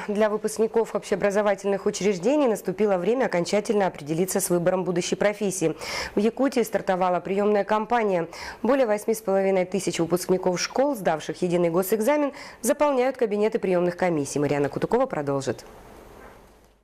Для выпускников общеобразовательных учреждений наступило время окончательно определиться с выбором будущей профессии. В Якутии стартовала приемная кампания. Более 8,5 тысяч выпускников школ, сдавших единый госэкзамен, заполняют кабинеты приемных комиссий. Марьяна Кутукова продолжит.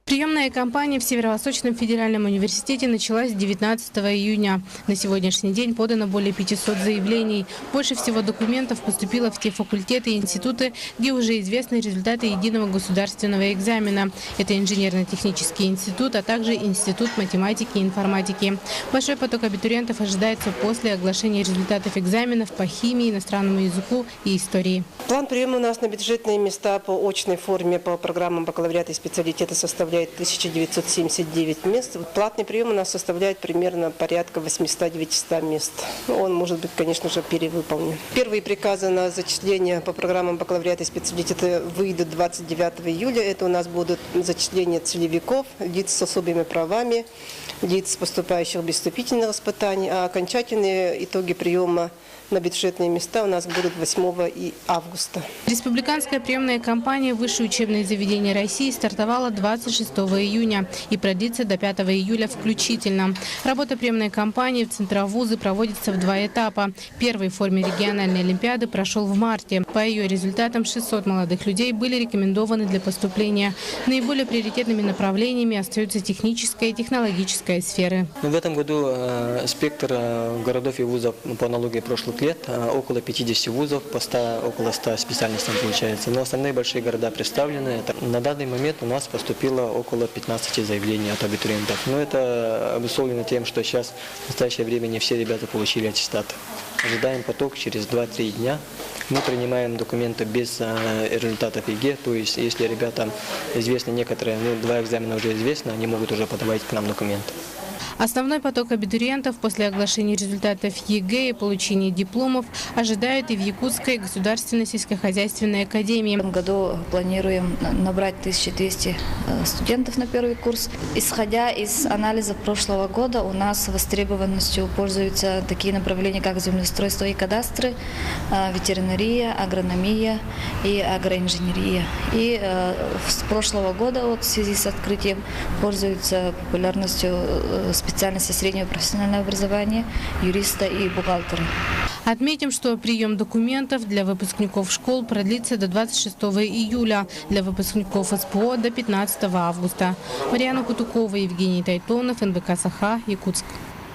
Приемная кампания в Северо-Восточном федеральном университете началась 19 июня. На сегодняшний день подано более 500 заявлений. Больше всего документов поступило в те факультеты и институты, где уже известны результаты единого государственного экзамена. Это инженерно-технический институт, а также Институт математики и информатики. Большой поток абитуриентов ожидается после оглашения результатов экзаменов по химии, иностранному языку и истории. План приема у нас на бюджетные места по очной форме по программам бакалавриата и специалитета составляет 1979 мест. Платный прием у нас составляет примерно порядка 800-900 мест. Он может быть, конечно же, перевыполнен. Первые приказы на зачисление по программам бакалавриата и специалитета выйдут 29 июля. Это у нас будут зачисления целевиков, лиц с особыми правами, лиц, поступающих без вступительных испытаний, а окончательные итоги приема на бюджетные места у нас будут 8 августа. Республиканская приемная кампания в высшие учебные заведения России стартовала 26 июня и продлится до 5 июля включительно. Работа приемной кампании в центровузы проводится в 2 этапа. Первый в форме региональной олимпиады прошел в марте. По ее результатам 600 молодых людей были рекомендованы для поступления. Наиболее приоритетными направлениями остаются техническая и технологическая сферы. В этом году спектр городов и вузов по аналогии прошлых лет около 50 вузов, около 100 специальностей получается. Но основные большие города представлены. На данный момент у нас поступило около 15 заявлений от абитуриентов. Но это обусловлено тем, что сейчас в настоящее время не все ребята получили аттестат. Ожидаем поток через 2-3 дня. Мы принимаем документы без результатов ЕГЭ. То есть, если ребятам известны некоторые, 2 экзамена уже известны, они могут уже подавать к нам документы. Основной поток абитуриентов после оглашения результатов ЕГЭ и получения дипломов ожидают и в Якутской государственной сельскохозяйственной академии. В этом году планируем набрать 1200 студентов на первый курс. Исходя из анализа прошлого года, у нас востребованностью пользуются такие направления, как землеустройство и кадастры, ветеринария, агрономия и агроинженерия. И с прошлого года, в связи с открытием, пользуются популярностью специальности среднего профессионального образования, юриста и бухгалтера. Отметим, что прием документов для выпускников школ продлится до 26 июля, для выпускников СПО до 15 августа. Марьяна Кутукова, Евгений Тайтонов, НБК Саха, Якутск.